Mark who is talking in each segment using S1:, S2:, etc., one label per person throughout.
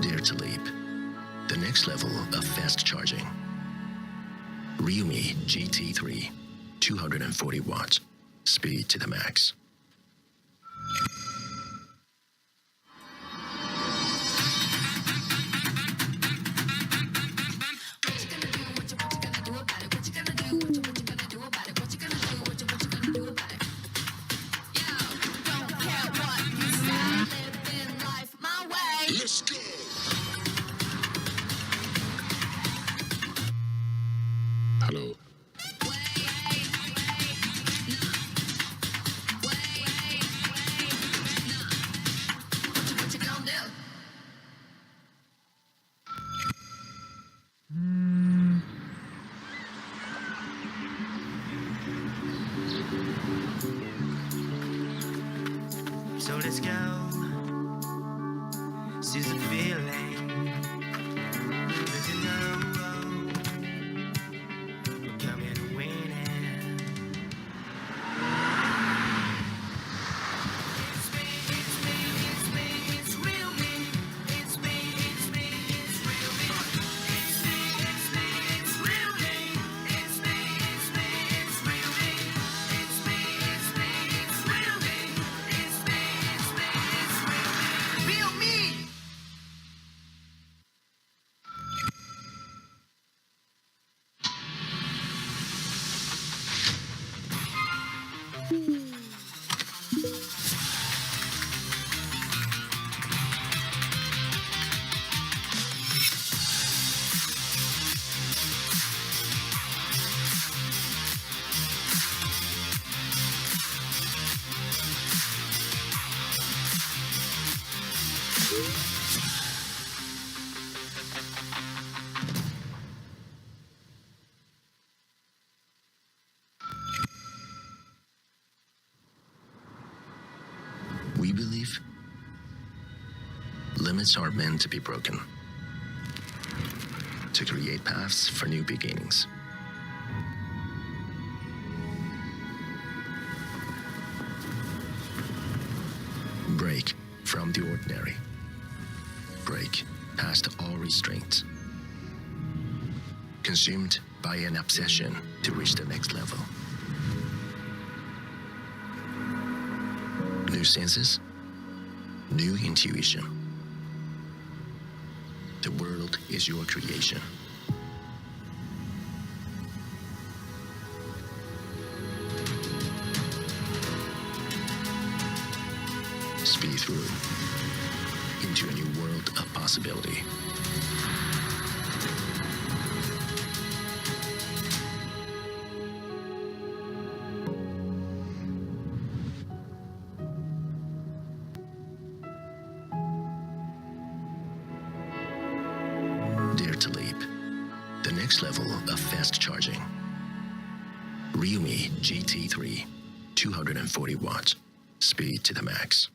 S1: Dare to leap the next level of fast charging. Realme GT3 240 watts, speed to the max.
S2: Let's go! Hello.
S3: So let's go. Seize the feeling. Let you know we're coming to win it. It's me, it's me, it's me, it's real me. It's me, it's me, it's real me. It's me, it's me, it's real me. It's me, it's me, it's real me. It's me, it's me, it's real me. It's me, it's me, it's real me. Real me.
S1: We believe limits are meant to be broken, to create paths for new beginnings. Break from the ordinary. Break past all restraints. Consumed by an obsession to reach the next level. New senses, new intuition. The world is your creation. Speed through into a new world of possibility. Dare to leap the next level of fast charging. Realme GT3 240 watts, speed to the max.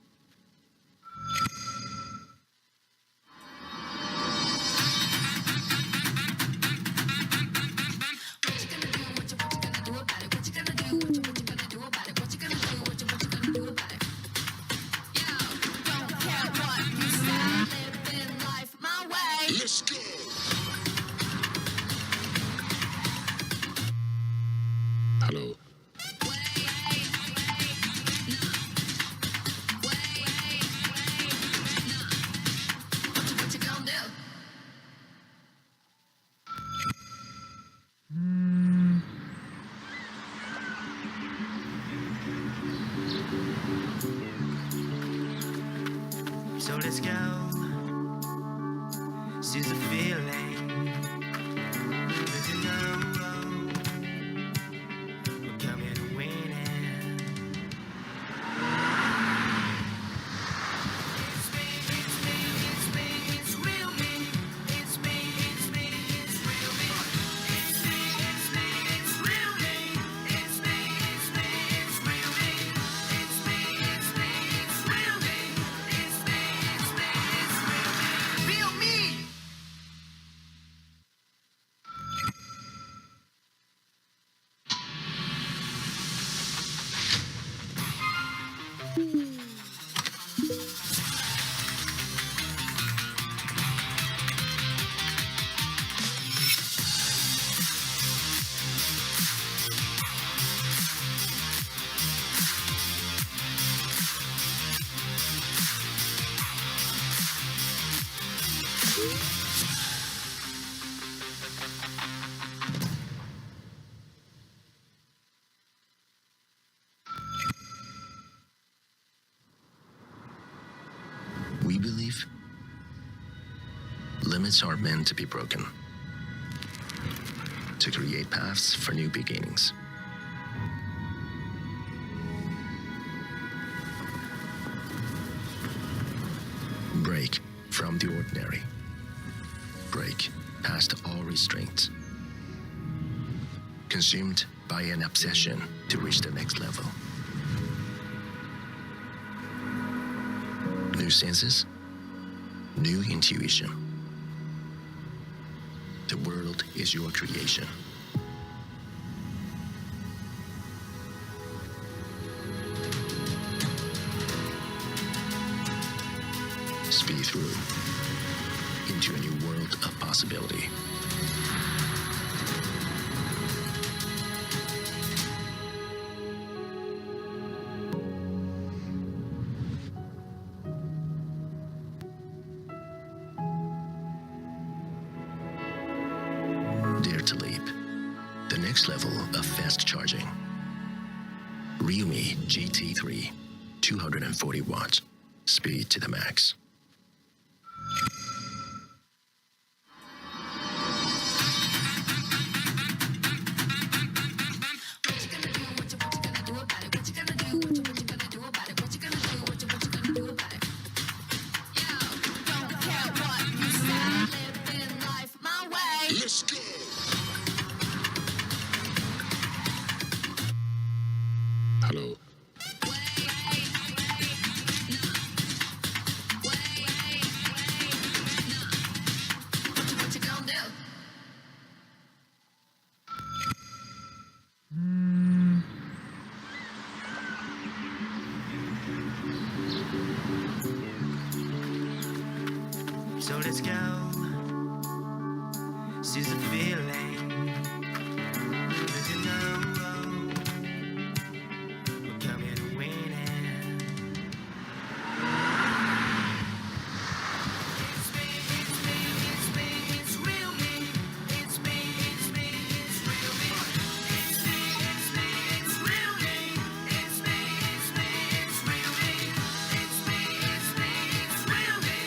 S2: Let's go! Hello.
S3: So let's go. Seize the feeling. Let you know we're coming to win it. It's me, it's me, it's me, it's real me. It's me, it's me, it's real me. It's me, it's me, it's real me. It's me, it's me, it's real me. It's me, it's me, it's real me. It's me, it's me, it's real me. Real me.
S1: We believe limits are meant to be broken to create paths for new beginnings. Break from the ordinary. Break past all restraints. Consumed by an obsession to reach the next level. New senses, new intuition. The world is your creation. Speed through into a new world of possibility. Dare to leap. The next level of fast charging. realme GT3, 240 watts. Speed to the max.
S2: Let's go. Hello.
S3: So let's go. Seize the feeling. Cause you know we're coming to win it. It's me, it's me, it's me, it's real me. It's me, it's me, it's real me. It's me, it's me, it's real me. It's me, it's me, it's real me. It's me, it's me, it's real me.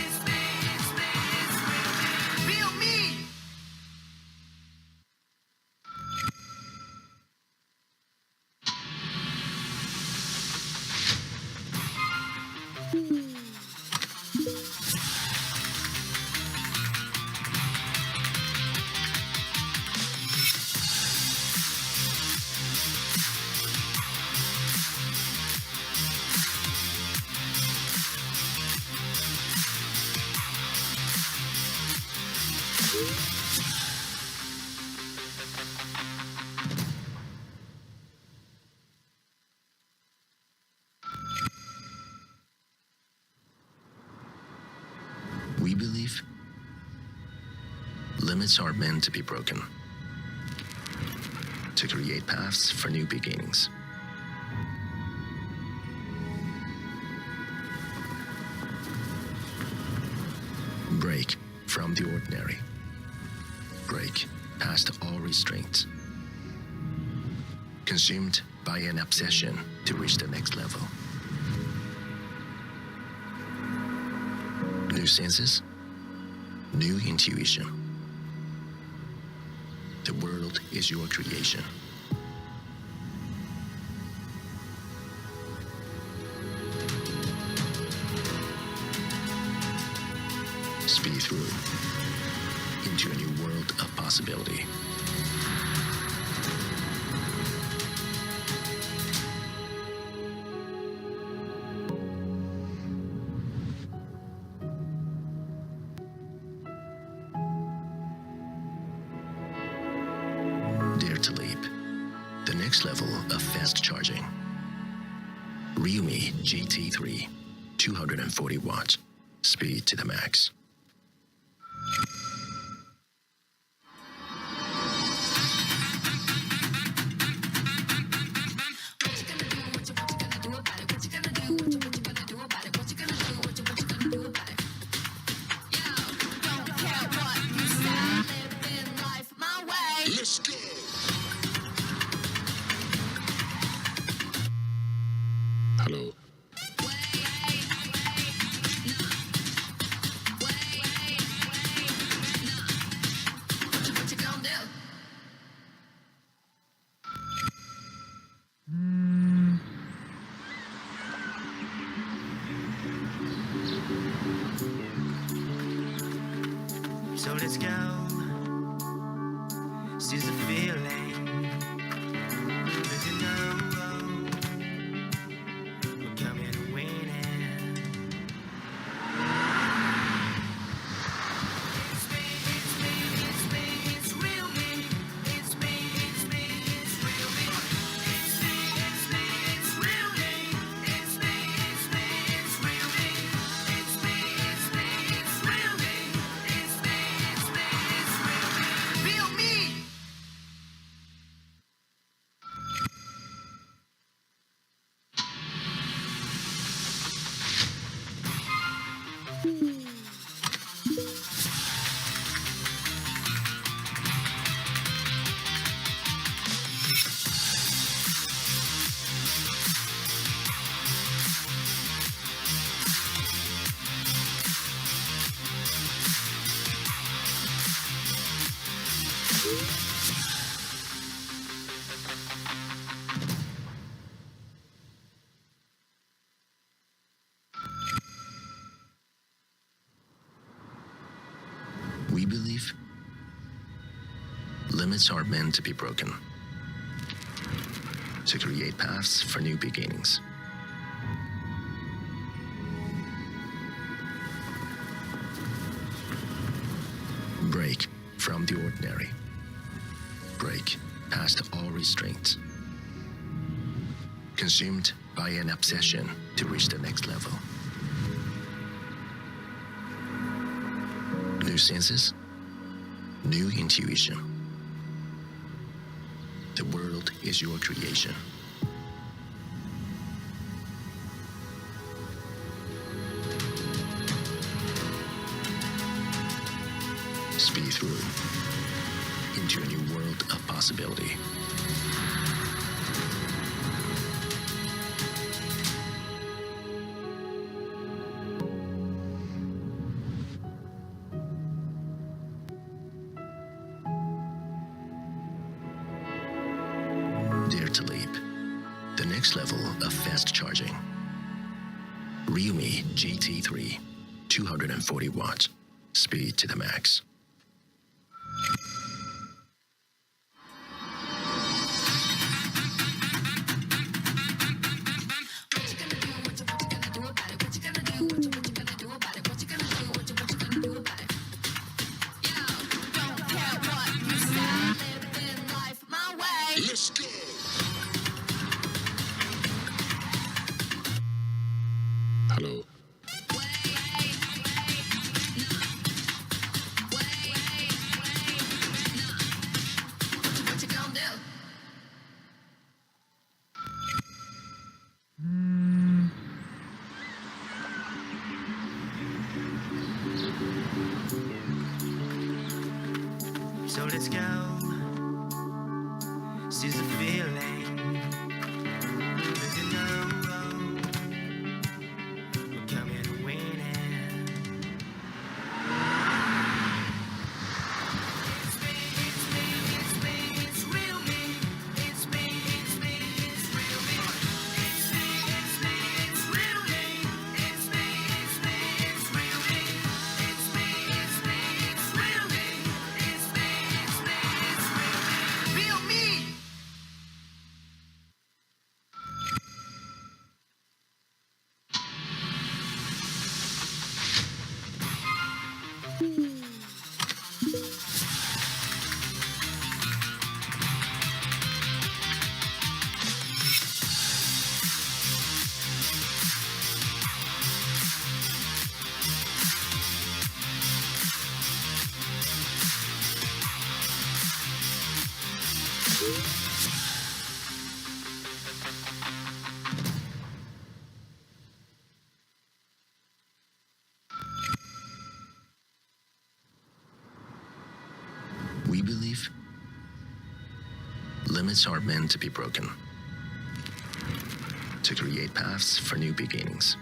S3: It's me, it's me, it's real me. Feel me.
S1: We believe limits are meant to be broken to create paths for new beginnings. Break from the ordinary. Break past all restraints. Consumed by an obsession to reach the next level. New senses, new intuition. The world is your creation. Speed through into a new world of possibility. Dare to leap. The next level of fast charging. realme GT3, 240 watts. Speed to the max.
S3: So let's go. Seize the feeling. Cause you know we're coming to win it. It's me, it's me, it's me, it's real me. It's me, it's me, it's real me. It's me, it's me, it's real me. It's me, it's me, it's real me. It's me, it's me, it's real me. It's me, it's me, it's real me. Real me.
S1: We believe limits are meant to be broken to create paths for new beginnings. Break from the ordinary. Break past all restraints. Consumed by an obsession to reach the next level. New senses, new intuition. The world is your creation. Speed through into a new world of possibility. Dare to leap. The next level of fast charging. realme GT3, 240 watts. Speed to the max.
S2: Let's go. Hello.
S3: So let's go. Seize the feeling. Cause you know we're coming to win it. It's me, it's me, it's me, it's real me. It's me, it's me, it's real me. It's me, it's me, it's real me. It's me, it's me, it's real me. It's me, it's me, it's real me. It's me, it's me, it's real me. Real me.
S1: We believe limits are meant to be broken to create paths for new beginnings.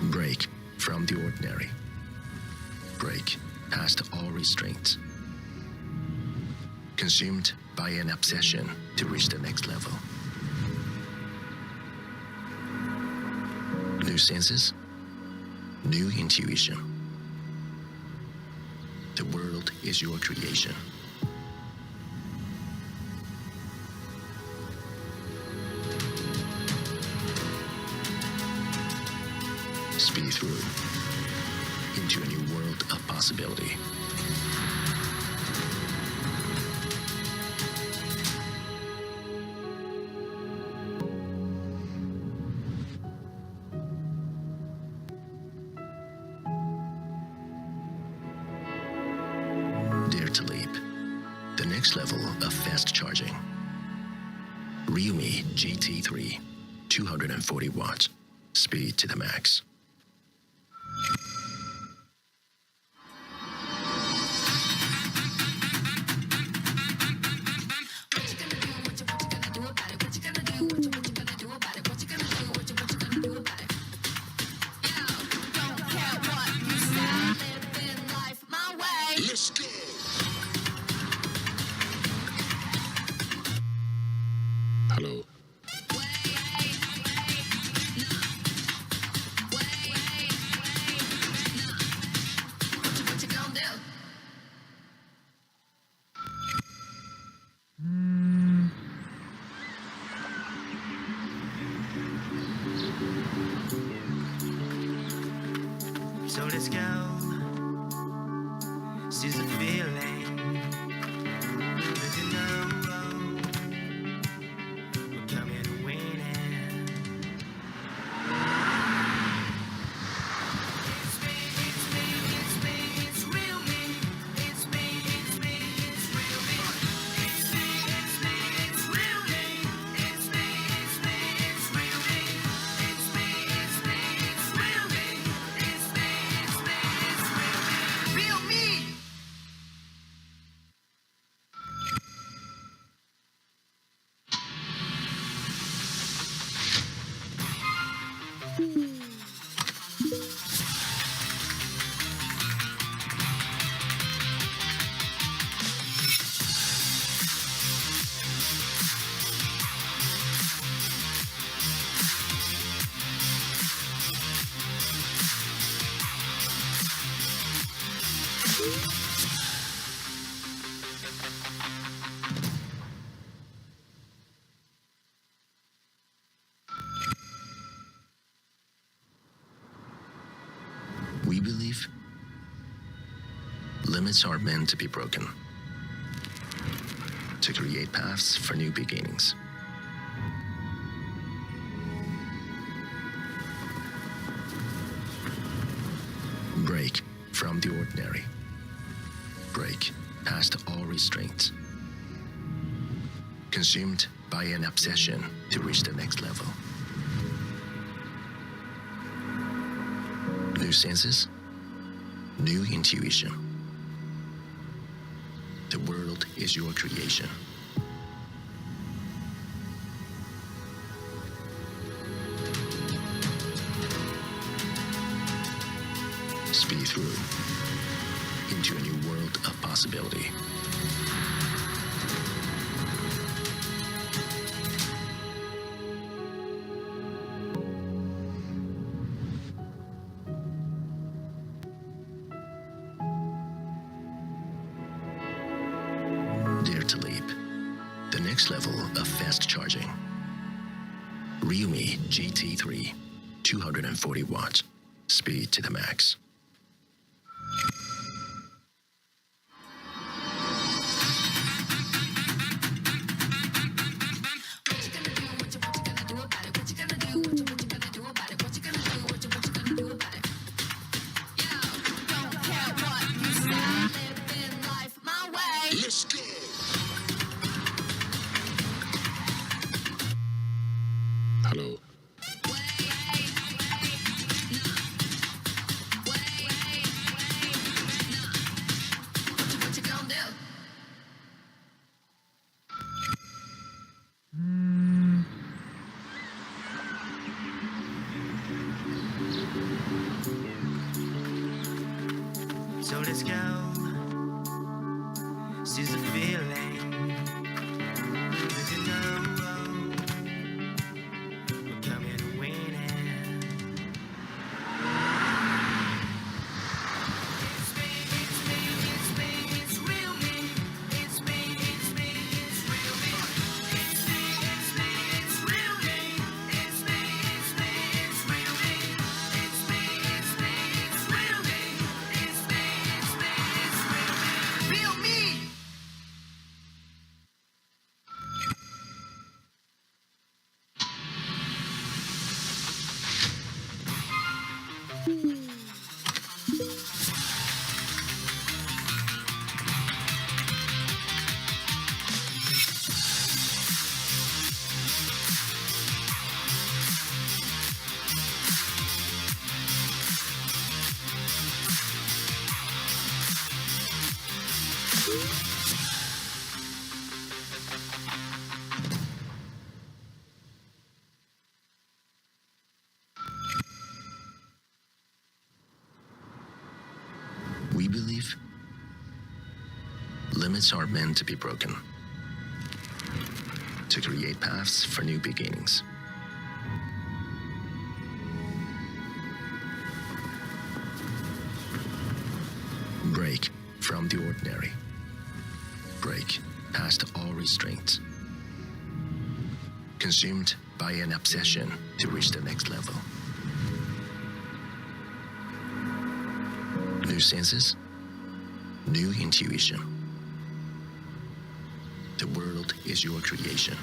S1: Break from the ordinary. Break past all restraints. Consumed by an obsession to reach the next level. New senses, new intuition. The world is your creation. Speed through into a new world of possibility. Dare to leap. The next level of fast charging. Realme GT3, 240 watts. Speed to the max.
S2: Let's go. Hello.
S4: So let's go. Seize the feeling. Cause you know we're coming to win it.
S3: It's me, it's me, it's me, it's real me. It's me, it's me, it's real me. It's me, it's me, it's real me. It's me, it's me, it's real me. It's me, it's me, it's real me. It's me, it's me, it's real me. Real me.
S1: We believe limits are meant to be broken, to create paths for new beginnings. Break from the ordinary. Break past all restraints. Consumed by an obsession to reach the next level. New senses, new intuition. The world is your creation. Speed through into a new world of possibility. Dare to leap. The next level of fast charging. Realme GT3, 240 watts. Speed to the max.
S2: Let's go. Hello.
S4: So let's go. Seize the feeling. Cause you know we're coming to win it.
S1: We believe limits are meant to be broken to create paths for new beginnings. Break from the ordinary. Break past all restraints. Consumed by an obsession to reach the next level. New senses, new intuition. The world is your creation.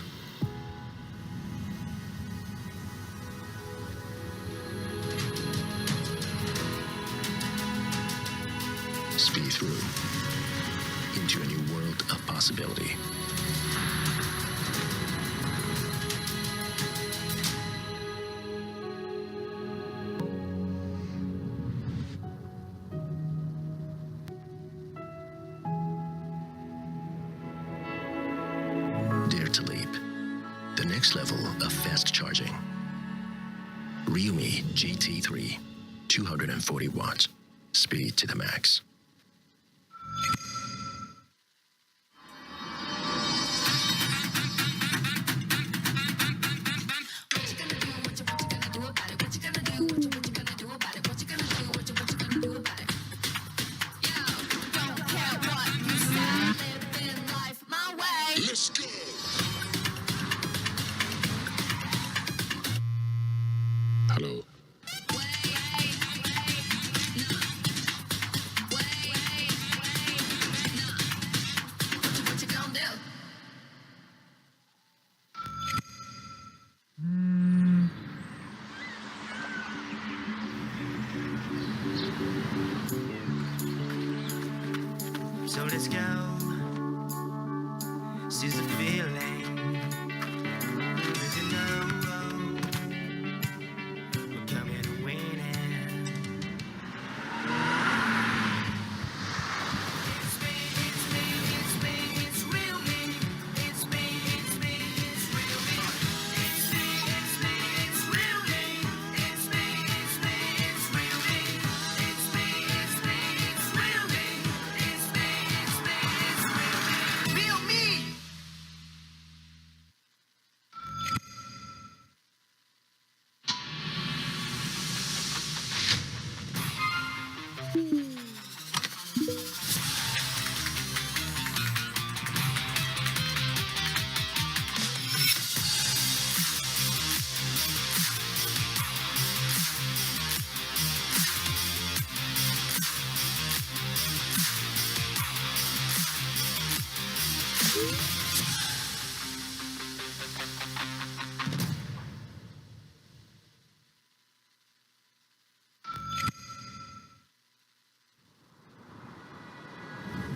S1: Speed through into a new world of possibility. Dare to leap. The next level of fast charging. Realme GT3, 240 watts. Speed to the max.
S2: Let's go. Hello.
S4: So let's go. Seize the feeling. Cause you know we're coming to win it.
S3: It's me, it's me, it's me, it's real me. It's me, it's me, it's real me. It's me, it's me, it's real me. It's me, it's me, it's real me. It's me, it's me, it's real me. It's me, it's me, it's real me. Real me.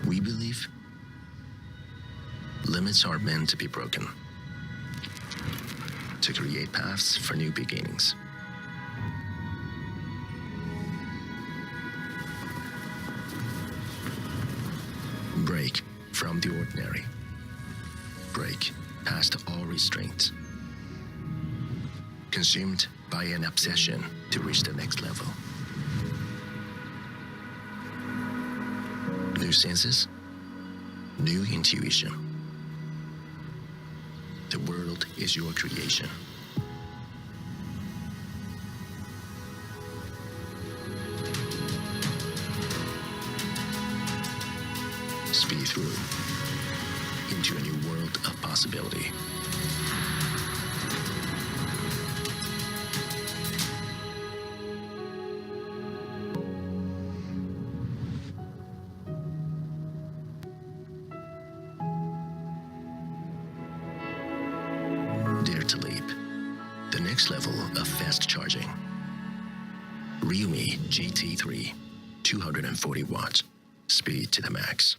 S1: We believe limits are meant to be broken to create paths for new beginnings. Break from the ordinary. Break past all restraints. Consumed by an obsession to reach the next level. New senses, new intuition. The world is your creation. Speed through into a new world of possibility. Dare to leap. The next level of fast charging. Realme GT3, 240 watts, speed to the max.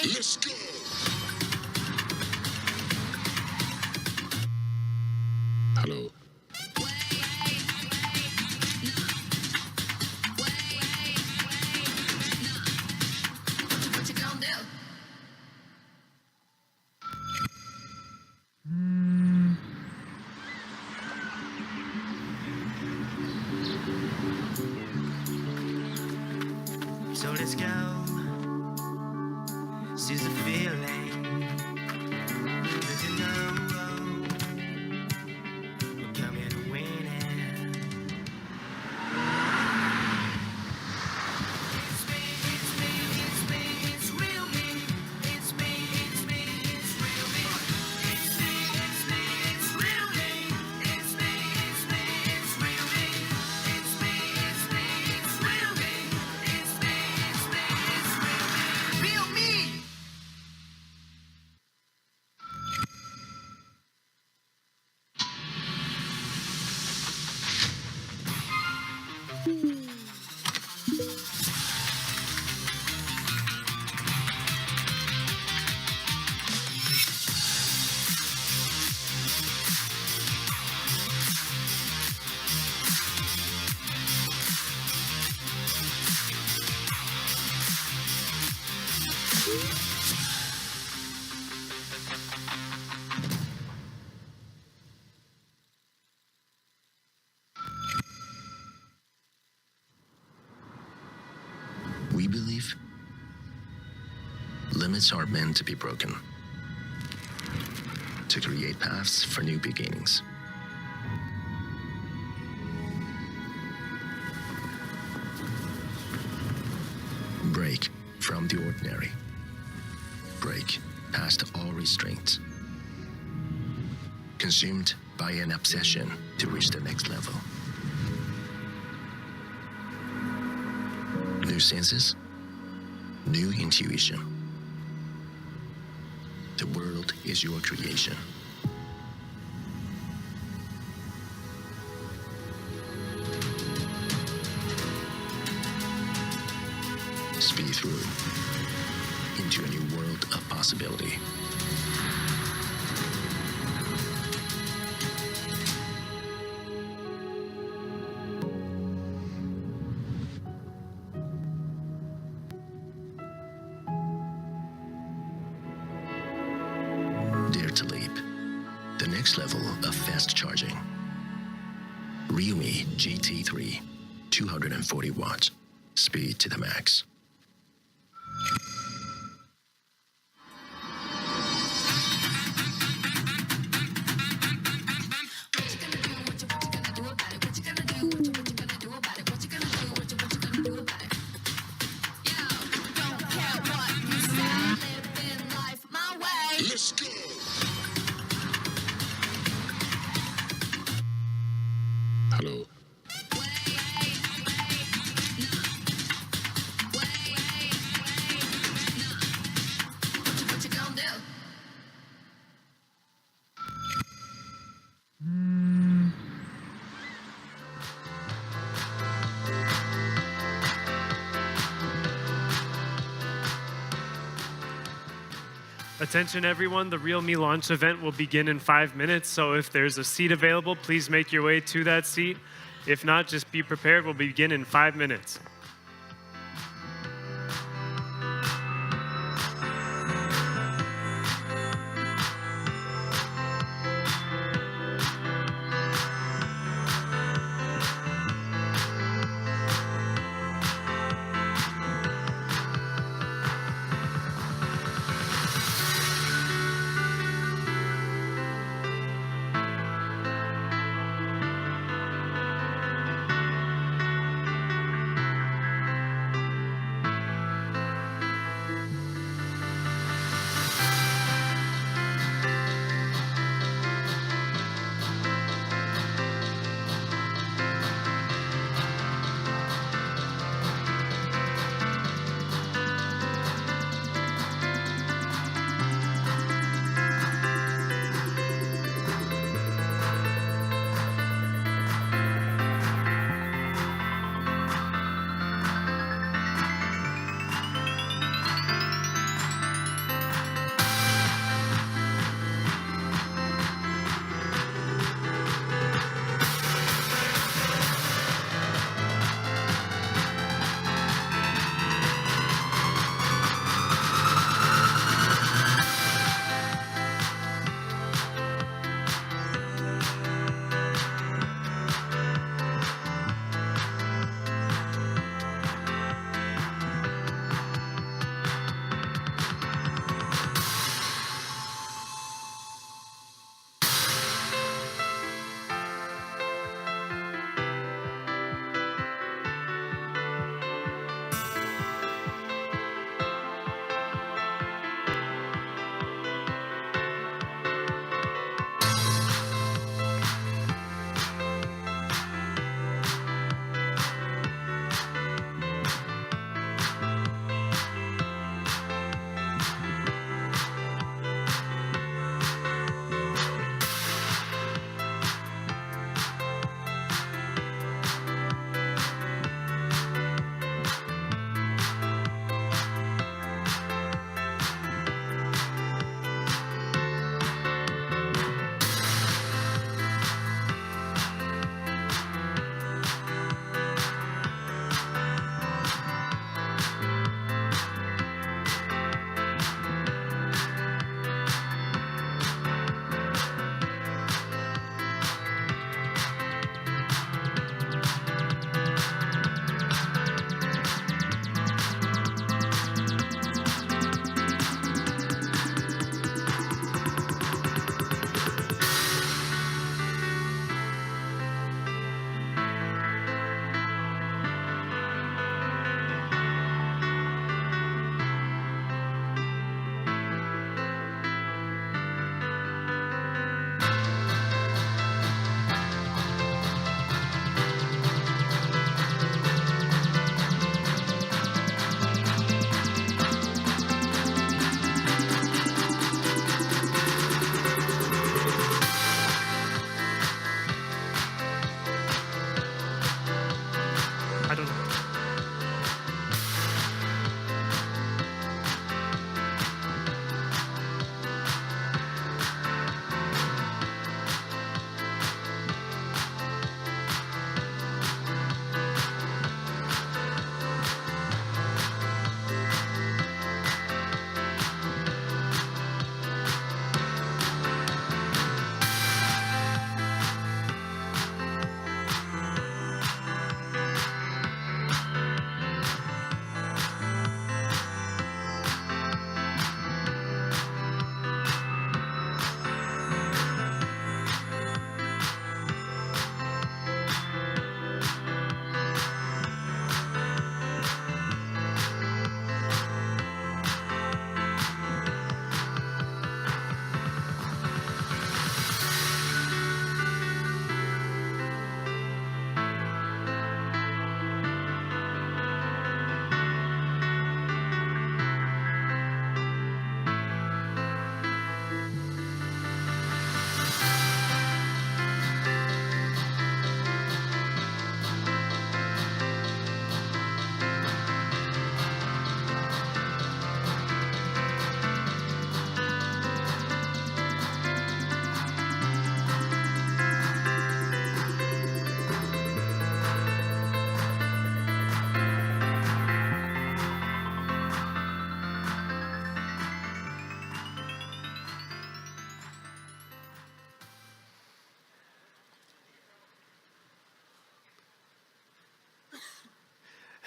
S2: Let's go. Hello.
S4: So let's go. Seize the feeling. Let you know we're coming to win it.
S3: It's me, it's me, it's me, it's real me. It's me, it's me, it's real me. It's me, it's me, it's real me. It's me, it's me, it's real me. It's me, it's me, it's real me. It's me, it's me, it's real me. Real me.
S1: We believe limits are meant to be broken, to create paths for new beginnings. Break from the ordinary. Break past all restraints. Consumed by an obsession to reach the next level. New senses, new intuition. The world is your creation. Speed through into a new world of possibility. Dare to leap. The next level of fast charging. Realme GT3, 240 watts, speed to the max.
S2: Let's go. Hello.
S5: Attention everyone, the realme launch event will begin in 5 minutes, so if there's a seat available, please make your way to that seat. If not, just be prepared, we'll begin in 5 minutes.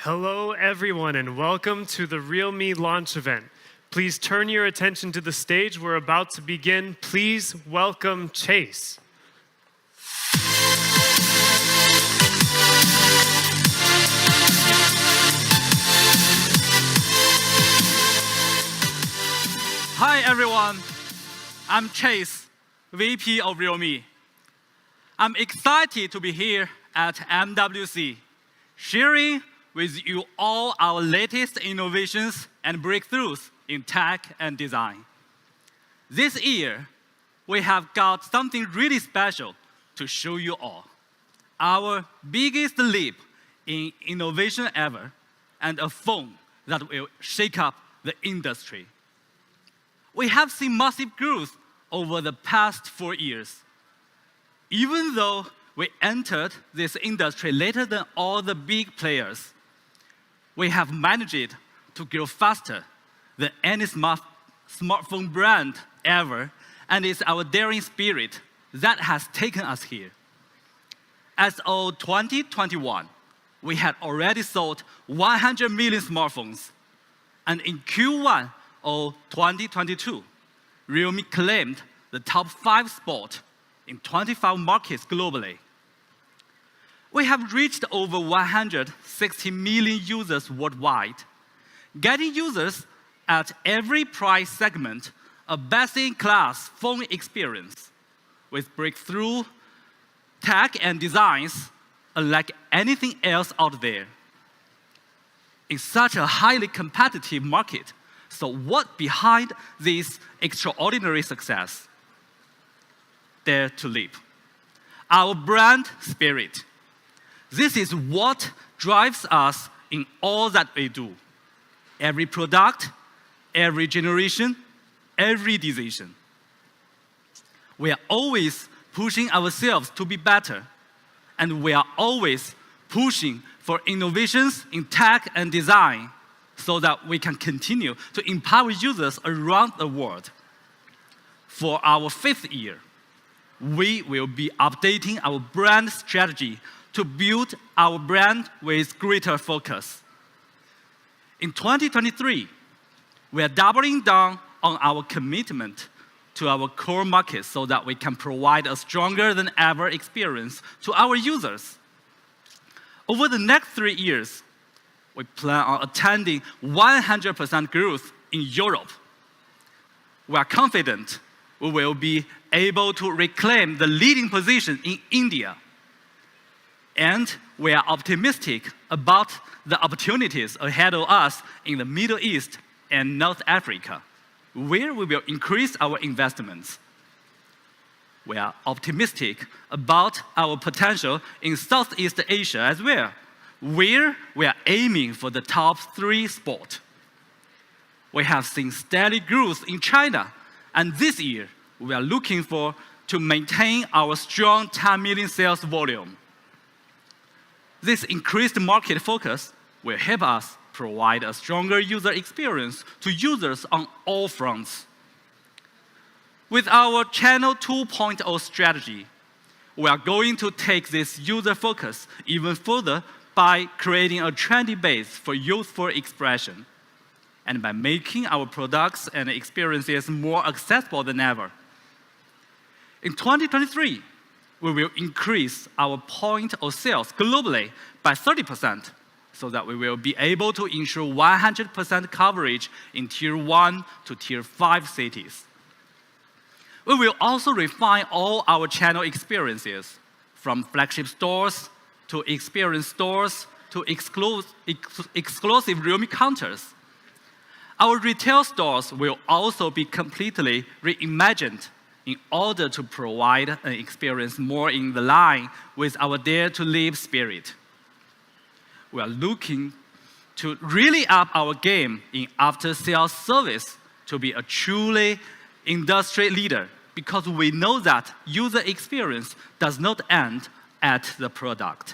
S5: Hello, everyone, and welcome to the realme launch event. Please turn your attention to the stage. We're about to begin. Please welcome Chase.
S6: Hi, everyone. I'm Chase, VP of Realme. I'm excited to be here at MWC, sharing with you all our latest innovations and breakthroughs in tech and design. This year, we have got something really special to show you all. Our biggest leap in innovation ever, and a phone that will shake up the industry. We have seen massive growth over the past 4 years. Even though we entered this industry later than all the big players, we have managed to grow faster than any smartphone brand ever, and it's our daring spirit that has taken us here. As of 2021, we had already sold 100 million smartphones, and in Q1 of 2022, Realme claimed the top 5 spot in 25 markets globally. We have reached over 160 million users worldwide, getting users at every price segment a best-in-class phone experience with breakthrough tech and designs unlike anything else out there. In such a highly competitive market, so what behind this extraordinary success? Dare to leap. Our brand spirit. This is what drives us in all that we do. Every product, every generation, every decision. We are always pushing ourselves to be better, and we are always pushing for innovations in tech and design so that we can continue to empower users around the world. For our 5th year, we will be updating our brand strategy to build our brand with greater focus. In 2023, we are doubling down on our commitment to our core markets so that we can provide a stronger than ever experience to our users. Over the next 3 years, we plan on attending 100% growth in Europe. We are confident we will be able to reclaim the leading position in India. And we are optimistic about the opportunities ahead of us in the Middle East and North Africa, where we will increase our investments. We are optimistic about our potential in Southeast Asia as well, where we are aiming for the top 3 spot. We have seen steady growth in China, and this year we are looking to maintain our strong 10 million sales volume. This increased market focus will help us provide a stronger user experience to users on all fronts. With our Channel 2.0 strategy, we are going to take this user focus even further by creating a trendy base for youthful expression, and by making our products and experiences more accessible than ever. In 2023, we will increase our point of sales globally by 30%, so that we will be able to ensure 100% coverage in Tier 1 to Tier 5 cities. We will also refine all our channel experiences, from flagship stores to experience stores to exclusive Realme counters. Our retail stores will also be completely reimagined in order to provide an experience more in line with our Dare to Live spirit. We are looking to really up our game in after-sales service to be a truly industry leader, because we know that user experience does not end at the product.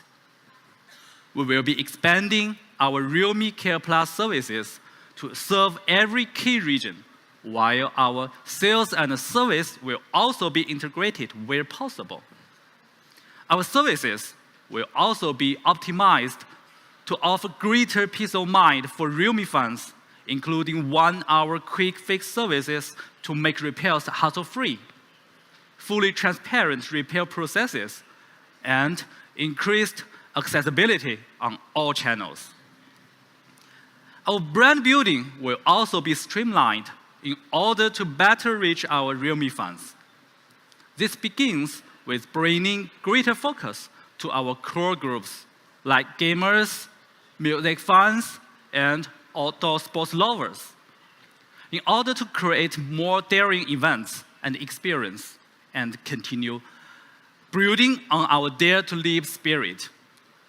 S6: We will be expanding our Realme Care Plus services to serve every key region, while our sales and service will also be integrated where possible. Our services will also be optimized to offer greater peace of mind for Realme fans, including 1-hour quick fix services to make repairs hassle-free, fully transparent repair processes, and increased accessibility on all channels. Our brand building will also be streamlined in order to better reach our Realme fans. This begins with bringing greater focus to our core groups like gamers, music fans, and outdoor sports lovers, in order to create more daring events and experience and continue building on our Dare to Live spirit.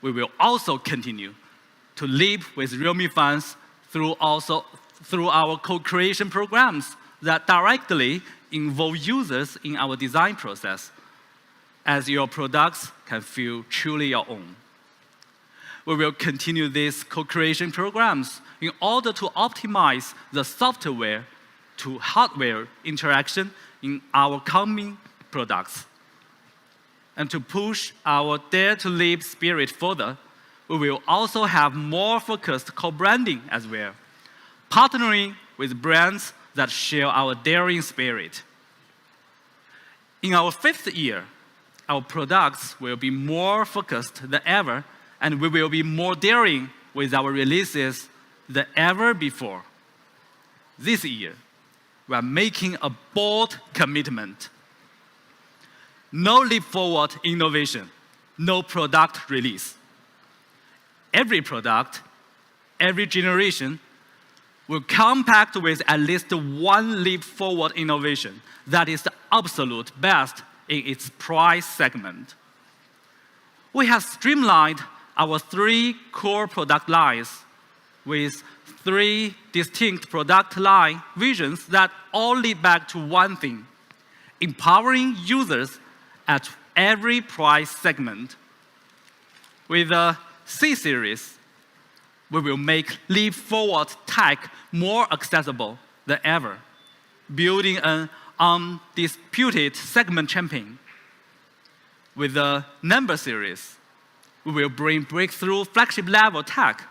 S6: We will also continue to live with Realme fans through our co-creation programs that directly involve users in our design process, as your products can feel truly your own. We will continue these co-creation programs in order to optimize the software to hardware interaction in our coming products. And to push our Dare to Live spirit further, we will also have more focused co-branding as well, partnering with brands that share our daring spirit. In our 5th year, our products will be more focused than ever, and we will be more daring with our releases than ever before. This year, we are making a bold commitment. No leap forward innovation, no product release. Every product, every generation will come packed with at least one leap forward innovation that is the absolute best in its price segment. We have streamlined our 3 core product lines with 3 distinct product line visions that all lead back to one thing: empowering users at every price segment. With the C series, we will make leap forward tech more accessible than ever, building an undisputed segment champion. With the Number series, we will bring breakthrough flagship level tech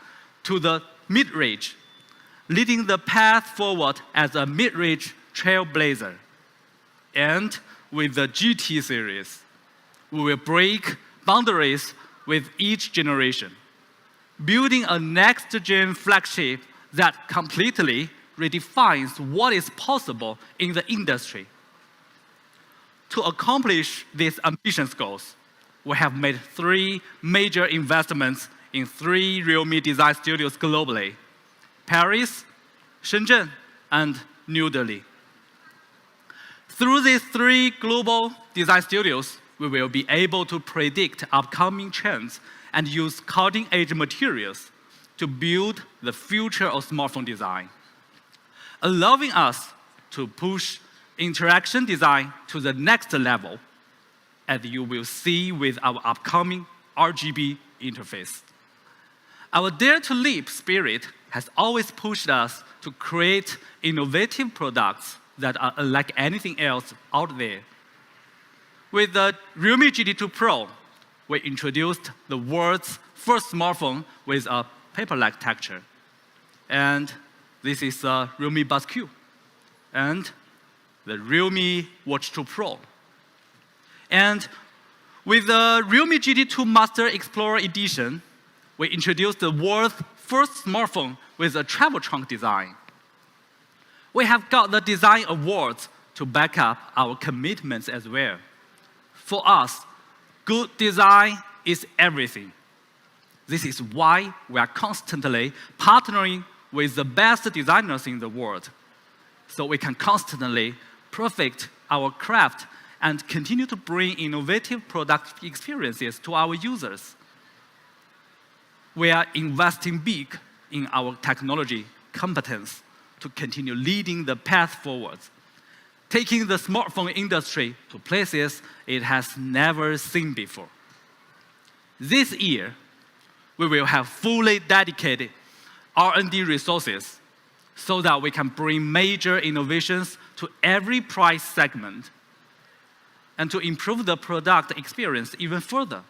S6: to the mid-range, leading the path forward as a mid-range trailblazer. And with the GT series, we will break boundaries with each generation, building a next-gen flagship that completely redefines what is possible in the industry. To accomplish these ambitious goals, we have made 3 major investments in 3 Realme design studios globally: Paris, Shenzhen, and New Delhi. Through these 3 global design studios, we will be able to predict upcoming trends and use cutting-edge materials to build the future of smartphone design, allowing us to push interaction design to the next level, as you will see with our upcoming RGB interface. Our Dare to Live spirit has always pushed us to create innovative products that are unlike anything else out there. With the Realme GT2 Pro, we introduced the world's first smartphone with a paper-like texture. And this is a Realme Buds Q. And the Realme Watch 2 Pro. And with the Realme GT2 Master Explorer Edition, we introduced the world's first smartphone with a travel trunk design. We have got the design awards to back up our commitments as well. For us, good design is everything. This is why we are constantly partnering with the best designers in the world, so we can constantly perfect our craft and continue to bring innovative product experiences to our users. We are investing big in our technology competence to continue leading the path forward, taking the smartphone industry to places it has never seen before. This year, we will have fully dedicated R&D resources so that we can bring major innovations to every price segment. And to improve the product experience even further,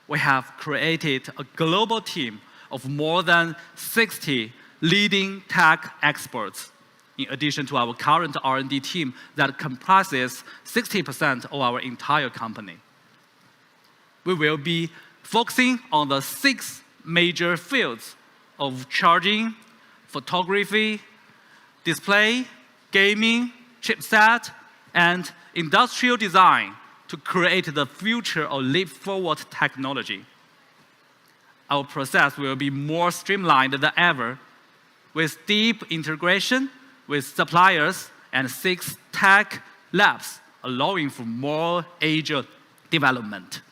S6: we have created a global team of more than 60 leading tech experts, in addition to our current R&D team that comprises 60% of our entire company. We will be focusing on the 6 major fields of charging, photography, display, gaming, chipset, and industrial design to create the future of leap-forward technology. Our process will be more streamlined than ever, with deep integration with suppliers and 6 tech labs, allowing for more agile development.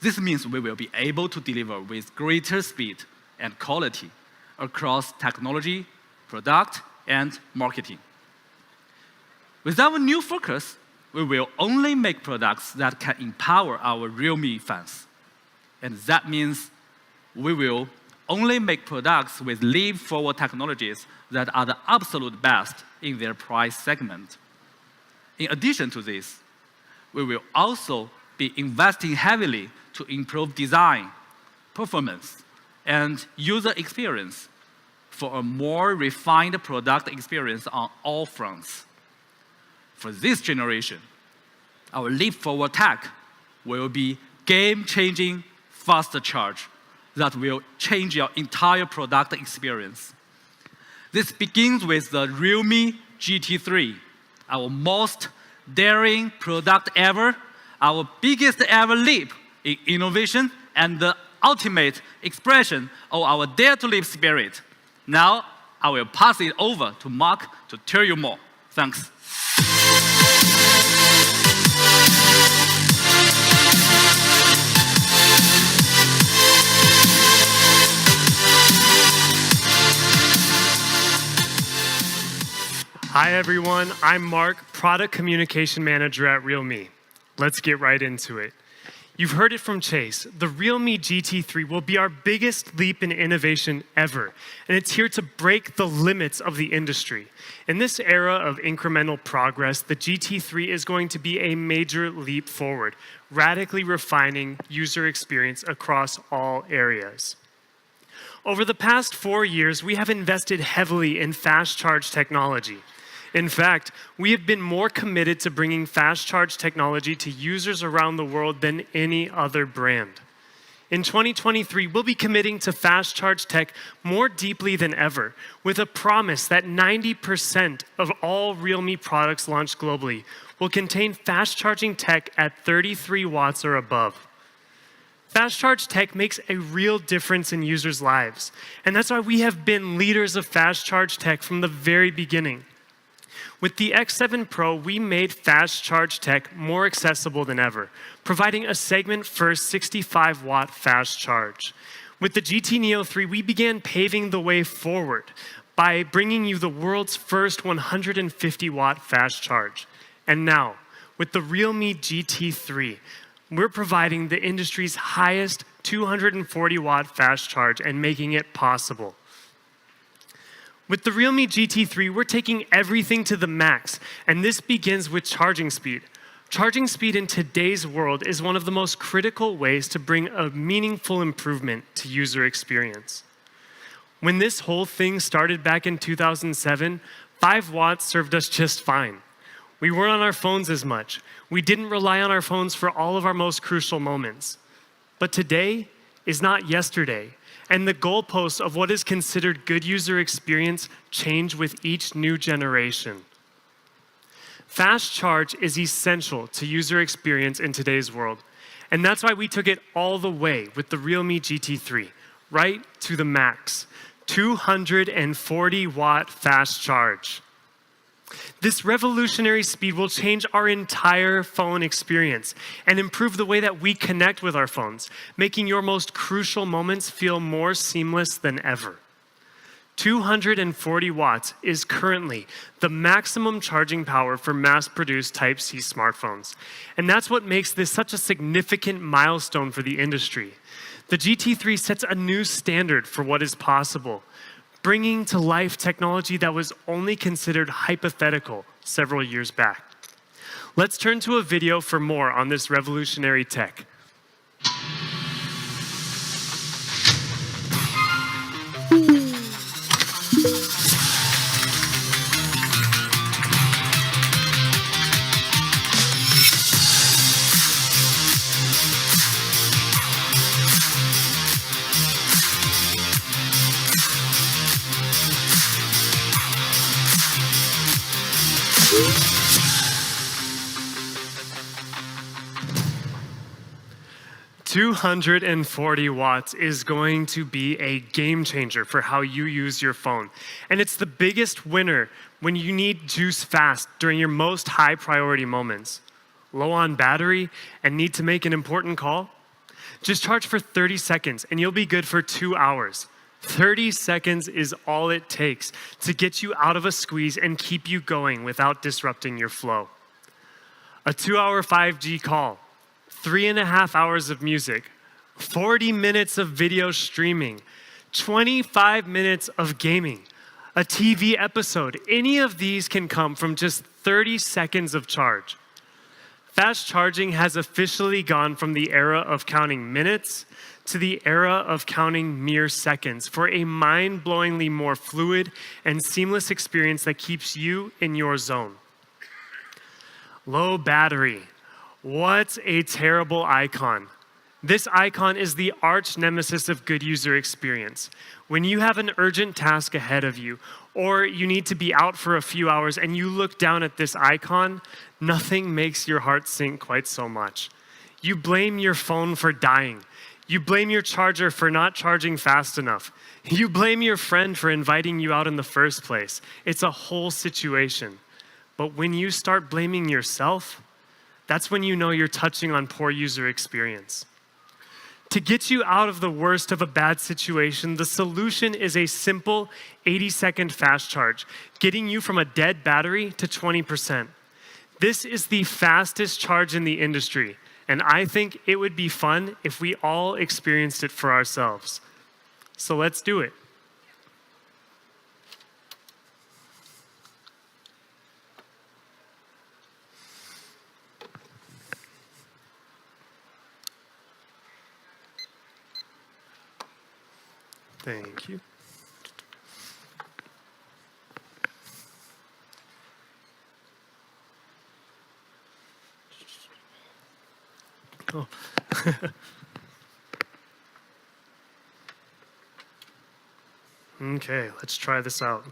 S6: This means we will be able to deliver with greater speed and quality across technology, product, and marketing. With our new focus, we will only make products that can empower our realme fans. And that means we will only make products with leap-forward technologies that are the absolute best in their price segment. In addition to this, we will also be investing heavily to improve design, performance, and user experience for a more refined product experience on all fronts. For this generation, our leap-forward tech will be game-changing fast charge that will change your entire product experience. This begins with the realme GT3, our most daring product ever, our biggest ever leap in innovation, and the ultimate expression of our dare to leap spirit. Now, I will pass it over to Mark to tell you more. Thanks.
S5: Hi everyone, I'm Mark, Product Communication Manager at realme. Let's get right into it. You've heard it from Chase. The realme GT3 will be our biggest leap in innovation ever, and it's here to break the limits of the industry. In this era of incremental progress, the GT3 is going to be a major leap forward, radically refining user experience across all areas. Over the past 4 years, we have invested heavily in fast charge technology. In fact, we have been more committed to bringing fast charge technology to users around the world than any other brand. In 2023, we'll be committing to fast charge tech more deeply than ever, with a promise that 90% of all realme products launched globally will contain fast charging tech at 33 watts or above. Fast charge tech makes a real difference in users' lives, and that's why we have been leaders of fast charge tech from the very beginning. With the X7 Pro, we made fast charge tech more accessible than ever, providing a segment-first 65-watt fast charge. With the GT Neo 3, we began paving the way forward by bringing you the world's first 150-watt fast charge. And now, with the realme GT3, we're providing the industry's highest 240-watt fast charge and making it possible. With the realme GT3, we're taking everything to the max, and this begins with charging speed. Charging speed in today's world is one of the most critical ways to bring a meaningful improvement to user experience. When this whole thing started back in 2007, 5 watts served us just fine. We weren't on our phones as much. We didn't rely on our phones for all of our most crucial moments. But today is not yesterday. And the goalposts of what is considered good user experience change with each new generation. Fast charge is essential to user experience in today's world. And that's why we took it all the way with the realme GT3, right to the max. 240-watt fast charge. This revolutionary speed will change our entire phone experience and improve the way that we connect with our phones, making your most crucial moments feel more seamless than ever. 240 watts is currently the maximum charging power for mass-produced Type-C smartphones. And that's what makes this such a significant milestone for the industry. The GT3 sets a new standard for what is possible, bringing to life technology that was only considered hypothetical several years back. Let's turn to a video for more on this revolutionary tech. 240 watts is going to be a game changer for how you use your phone. And it's the biggest winner when you need juice fast during your most high priority moments. Low on battery and need to make an important call? Just charge for 30 seconds and you'll be good for 2 hours. 30 seconds is all it takes to get you out of a squeeze and keep you going without disrupting your flow. A 2-hour 5G call, 3.5 hours of music, 40 minutes of video streaming, 25 minutes of gaming, a TV episode. Any of these can come from just 30 seconds of charge. Fast charging has officially gone from the era of counting minutes to the era of counting mere seconds for a mind-blowingly more fluid and seamless experience that keeps you in your zone. Low battery. What a terrible icon. This icon is the arch nemesis of good user experience. When you have an urgent task ahead of you, or you need to be out for a few hours and you look down at this icon, nothing makes your heart sink quite so much. You blame your phone for dying. You blame your charger for not charging fast enough. You blame your friend for inviting you out in the first place. It's a whole situation. But when you start blaming yourself, that's when you know you're touching on poor user experience. To get you out of the worst of a bad situation, the solution is a simple 80-second fast charge, getting you from a dead battery to 20%. This is the fastest charge in the industry, and I think it would be fun if we all experienced it for ourselves. So let's do it. Thank you. Oh. Okay, let's try this out.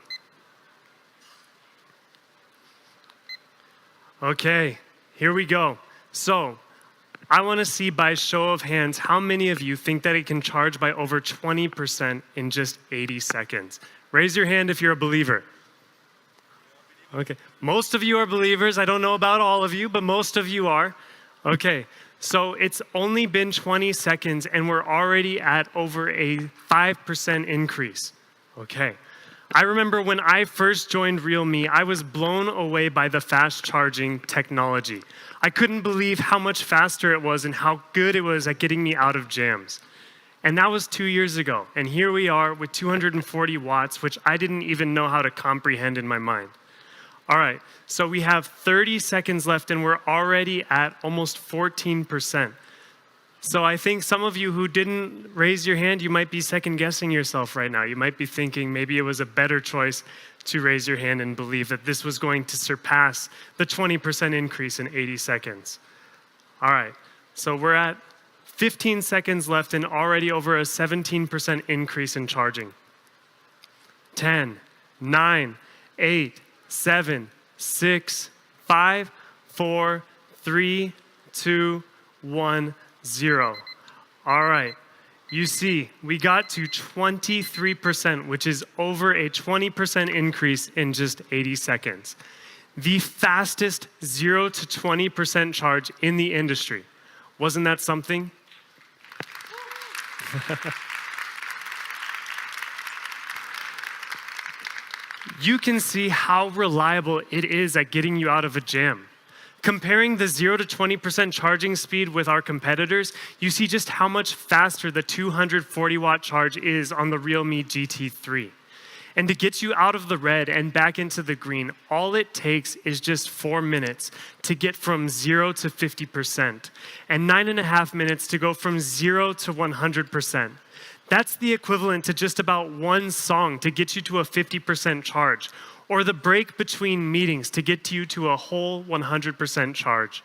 S5: Okay, here we go. So, I want to see by show of hands how many of you think that it can charge by over 20% in just 80 seconds. Raise your hand if you're a believer. Okay, most of you are believers. I don't know about all of you, but most of you are. Okay, so it's only been 20 seconds and we're already at over a 5% increase. Okay. I remember when I first joined realme, I was blown away by the fast charging technology. I couldn't believe how much faster it was and how good it was at getting me out of jams. And that was 2 years ago. And here we are with 240 watts, which I didn't even know how to comprehend in my mind. All right, so we have 30 seconds left and we're already at almost 14%. So I think some of you who didn't raise your hand, you might be second guessing yourself right now. You might be thinking maybe it was a better choice to raise your hand and believe that this was going to surpass the 20% increase in 80 seconds. All right, so we're at 15 seconds left and already over a 17% increase in charging. 10, 9, 8, 7, 6, 5, 4, 3, 2, 1, 0. All right. You see, we got to 23%, which is over a 20% increase in just 80 seconds. The fastest 0 to 20% charge in the industry. Wasn't that something? You can see how reliable it is at getting you out of a jam. Comparing the 0 to 20% charging speed with our competitors, you see just how much faster the 240 watt charge is on the realme GT3. And to get you out of the red and back into the green, all it takes is just 4 minutes to get from 0 to 50%, and 9.5 minutes to go from 0 to 100%. That's the equivalent to just about one song to get you to a 50% charge, or the break between meetings to get you to a whole 100% charge.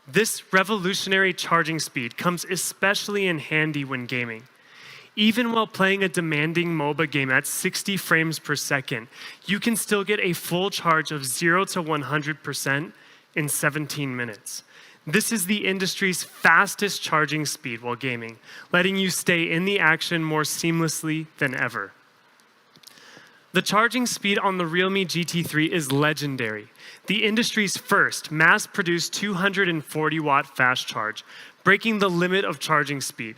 S5: This revolutionary charging speed comes especially in handy when gaming. Even while playing a demanding MOBA game at 60 frames per second, you can still get a full charge of 0 to 100% in 17 minutes. This is the industry's fastest charging speed while gaming, letting you stay in the action more seamlessly than ever. The charging speed on the Realme GT3 is legendary. The industry's first mass-produced 240-watt fast charge, breaking the limit of charging speed.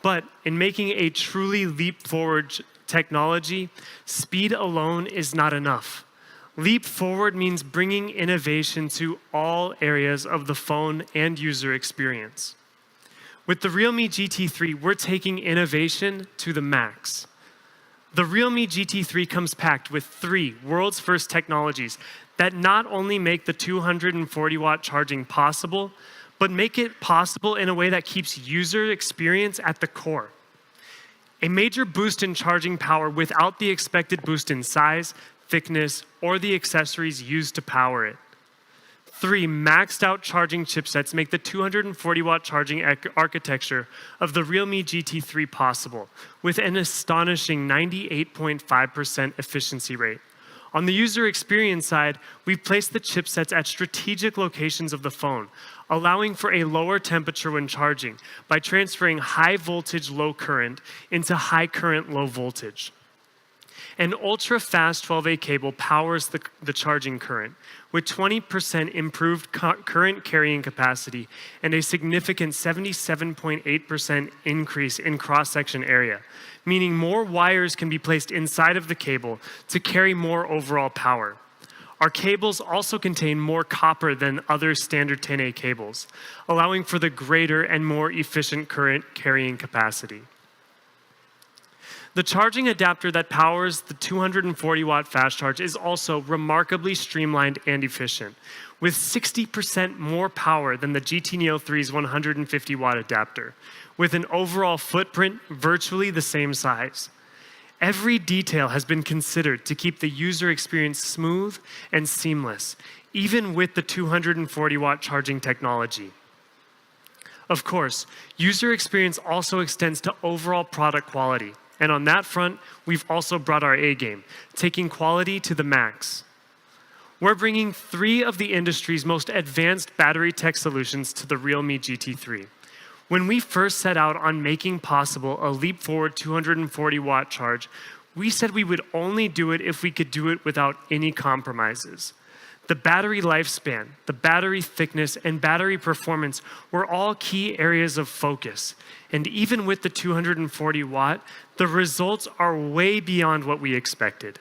S5: But in making a truly leap-forward technology, speed alone is not enough. Leap forward means bringing innovation to all areas of the phone and user experience. With the Realme GT3, we're taking innovation to the max. The Realme GT3 comes packed with 3 world's first technologies that not only make the 240-watt charging possible, but make it possible in a way that keeps user experience at the core. A major boost in charging power without the expected boost in size, thickness, or the accessories used to power it. 3 maxed out charging chipsets make the 240-watt charging architecture of the Realme GT3 possible, with an astonishing 98.5% efficiency rate. On the user experience side, we've placed the chipsets at strategic locations of the phone, allowing for a lower temperature when charging by transferring high voltage low current into high current low voltage. An ultra-fast 12A cable powers the charging current, with 20% improved current carrying capacity and a significant 77.8% increase in cross-section area, meaning more wires can be placed inside of the cable to carry more overall power. Our cables also contain more copper than other standard 10A cables, allowing for the greater and more efficient current carrying capacity. The charging adapter that powers the 240-watt fast charge is also remarkably streamlined and efficient, with 60% more power than the GT Neo 3's 150-watt adapter, with an overall footprint virtually the same size. Every detail has been considered to keep the user experience smooth and seamless, even with the 240-watt charging technology. Of course, user experience also extends to overall product quality. And on that front, we've also brought our A game, taking quality to the max. We're bringing 3 of the industry's most advanced battery tech solutions to the Realme GT3. When we first set out on making possible a leap-forward 240-watt charge, we said we would only do it if we could do it without any compromises. The battery lifespan, the battery thickness, and battery performance were all key areas of focus. And even with the 240-watt, the results are way beyond what we expected.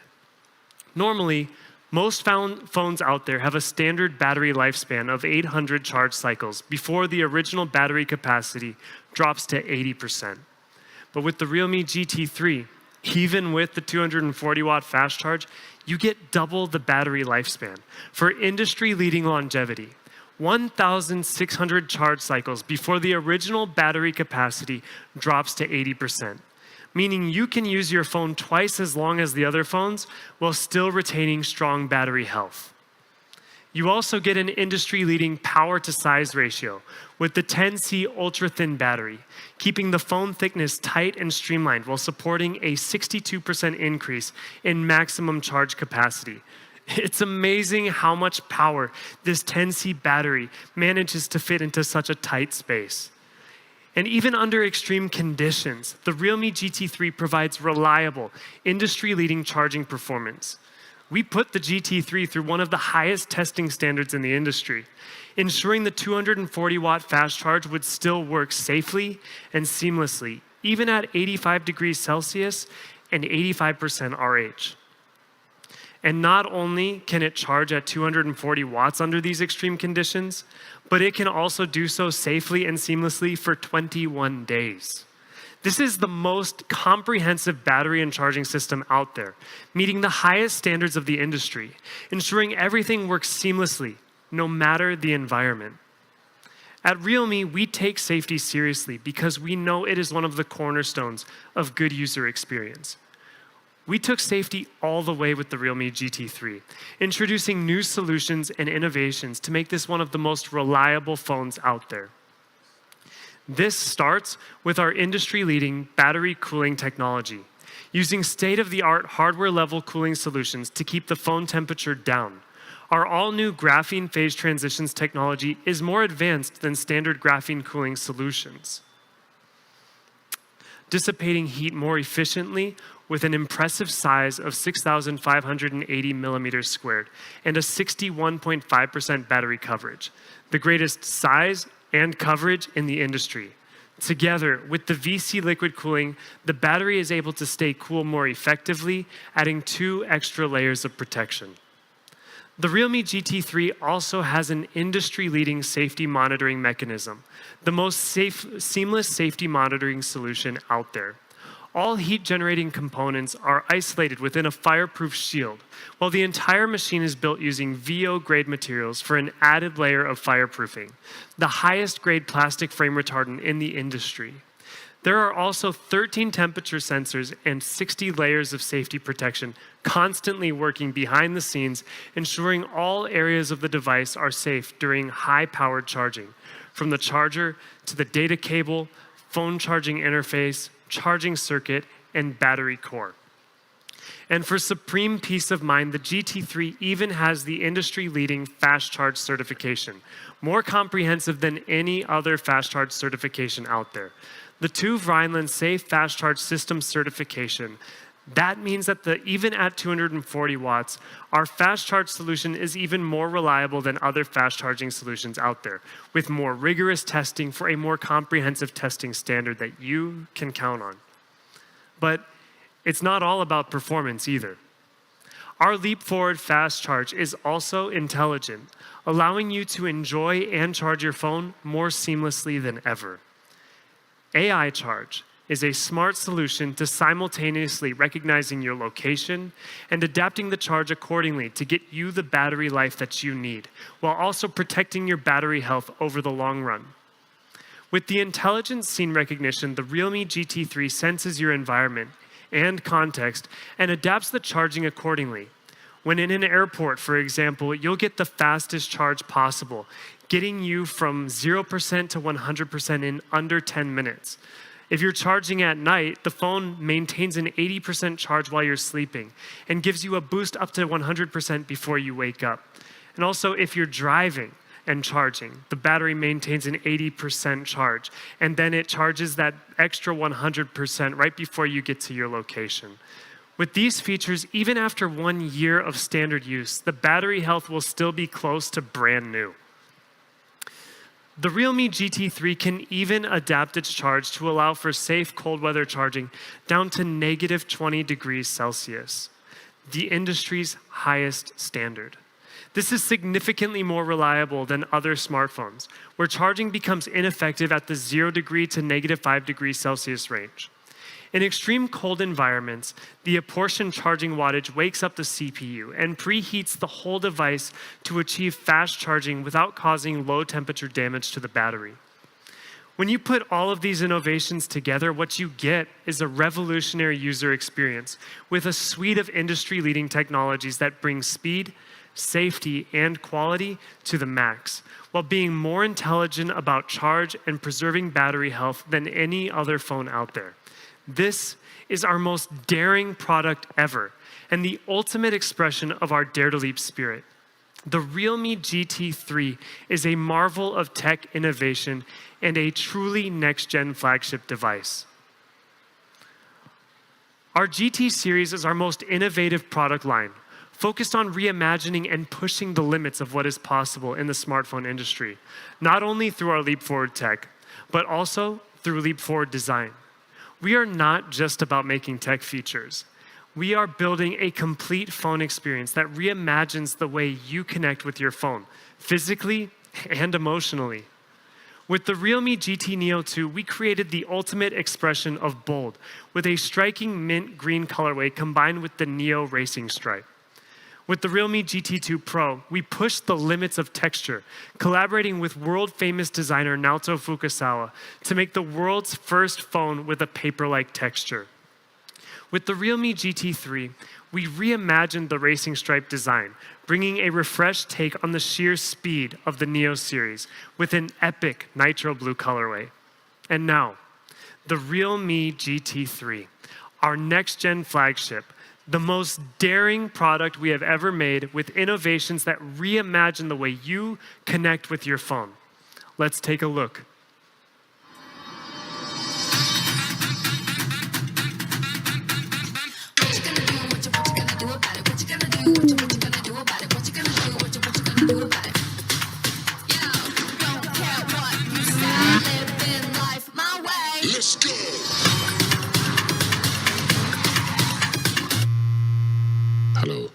S5: Normally, most phones out there have a standard battery lifespan of 800 charge cycles before the original battery capacity drops to 80%. But with the Realme GT3, even with the 240-watt fast charge, you get double the battery lifespan for industry-leading longevity. 1,600 charge cycles before the original battery capacity drops to 80%, meaning you can use your phone twice as long as the other phones while still retaining strong battery health. You also get an industry-leading power-to-size ratio with the 10C ultra-thin battery, keeping the phone thickness tight and streamlined while supporting a 62% increase in maximum charge capacity. It's amazing how much power this 10C battery manages to fit into such a tight space. And even under extreme conditions, the Realme GT3 provides reliable, industry-leading charging performance. We put the GT3 through one of the highest testing standards in the industry, ensuring the 240-watt fast charge would still work safely and seamlessly, even at 85 degrees Celsius and 85% RH. And not only can it charge at 240 watts under these extreme conditions, but it can also do so safely and seamlessly for 21 days. This is the most comprehensive battery and charging system out there, meeting the highest standards of the industry, ensuring everything works seamlessly, no matter the environment. At Realme, we take safety seriously because we know it is one of the cornerstones of good user experience. We took safety all the way with the Realme GT3, introducing new solutions and innovations to make this one of the most reliable phones out there. This starts with our industry-leading battery cooling technology, using state-of-the-art hardware-level cooling solutions to keep the phone temperature down. Our all-new graphene phase transitions technology is more advanced than standard graphene cooling solutions, dissipating heat more efficiently with an impressive size of 6,580 millimeters squared and a 61.5% battery coverage, the greatest size and coverage in the industry. Together with the VC liquid cooling, the battery is able to stay cool more effectively, adding 2 extra layers of protection. The realme GT3 also has an industry-leading safety monitoring mechanism, the most seamless safety monitoring solution out there. All heat-generating components are isolated within a fireproof shield, while the entire machine is built using VO-grade materials for an added layer of fireproofing, the highest-grade plastic frame retardant in the industry. There are also 13 temperature sensors and 60 layers of safety protection constantly working behind the scenes, ensuring all areas of the device are safe during high-powered charging, from the charger to the data cable, phone charging interface, charging circuit, and battery core. And for supreme peace of mind, the GT3 even has the industry-leading fast charge certification, more comprehensive than any other fast charge certification out there. The TÜV Rheinland Safe Fast Charge System certification. That means that even at 240 watts, our fast charge solution is even more reliable than other fast charging solutions out there, with more rigorous testing for a more comprehensive testing standard that you can count on. But it's not all about performance either. Our Leap Forward Fast Charge is also intelligent, allowing you to enjoy and charge your phone more seamlessly than ever. AI Charge is a smart solution to simultaneously recognizing your location and adapting the charge accordingly to get you the battery life that you need, while also protecting your battery health over the long run. With the intelligent scene recognition, the realme GT3 senses your environment and context and adapts the charging accordingly. When in an airport, for example, you'll get the fastest charge possible, getting you from 0% to 100% in under 10 minutes. If you're charging at night, the phone maintains an 80% charge while you're sleeping and gives you a boost up to 100% before you wake up. And also, if you're driving and charging, the battery maintains an 80% charge, and then it charges that extra 100% right before you get to your location. With these features, even after 1 year of standard use, the battery health will still be close to brand new. The realme GT3 can even adapt its charge to allow for safe cold weather charging down to negative 20 degrees Celsius, the industry's highest standard. This is significantly more reliable than other smartphones, where charging becomes ineffective at the 0 degree to negative 5 degrees Celsius range. In extreme cold environments, the apportioned charging wattage wakes up the CPU and preheats the whole device to achieve fast charging without causing low temperature damage to the battery. When you put all of these innovations together, what you get is a revolutionary user experience with a suite of industry-leading technologies that bring speed, safety, and quality to the max, while being more intelligent about charge and preserving battery health than any other phone out there. This is our most daring product ever, and the ultimate expression of our Dare to Leap spirit. The realme GT3 is a marvel of tech innovation and a truly next-gen flagship device. Our GT series is our most innovative product line, focused on reimagining and pushing the limits of what is possible in the smartphone industry, not only through our Leap Forward tech, but also through Leap Forward design. We are not just about making tech features. We are building a complete phone experience that reimagines the way you connect with your phone, physically and emotionally. With the realme GT Neo 2, we created the ultimate expression of bold, with a striking mint green colorway combined with the Neo racing stripe. With the realme GT2 Pro, we pushed the limits of texture, collaborating with world-famous designer Naoto Fukasawa to make the world's first phone with a paper-like texture. With the realme GT3, we reimagined the racing stripe design, bringing a refreshed take on the sheer speed of the Neo series with an epic nitro blue colorway. And now, the realme GT3, our next-gen flagship, The most daring product we have ever made with innovations that reimagine the way you connect with your phone. Let's take a look.
S2: Let's go. Hello.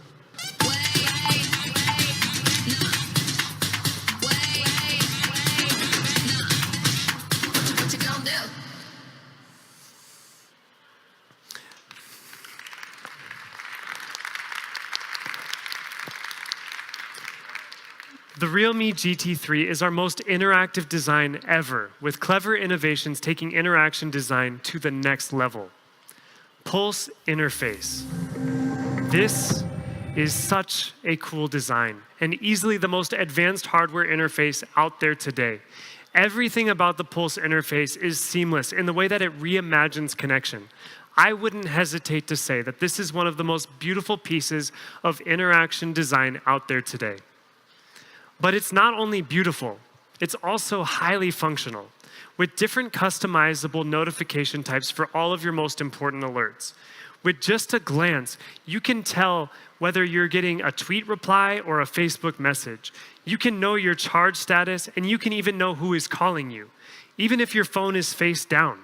S5: The realme GT3 is our most interactive design ever, with clever innovations taking interaction design to the next level. Pulse interface. This is such a cool design and easily the most advanced hardware interface out there today. Everything about the Pulse interface is seamless in the way that it reimagines connection. I wouldn't hesitate to say that this is one of the most beautiful pieces of interaction design out there today. But it's not only beautiful, it's also highly functional, with different customizable notification types for all of your most important alerts. With just a glance, you can tell whether you're getting a tweet reply or a Facebook message. You can know your charge status, and you can even know who is calling you, even if your phone is face down.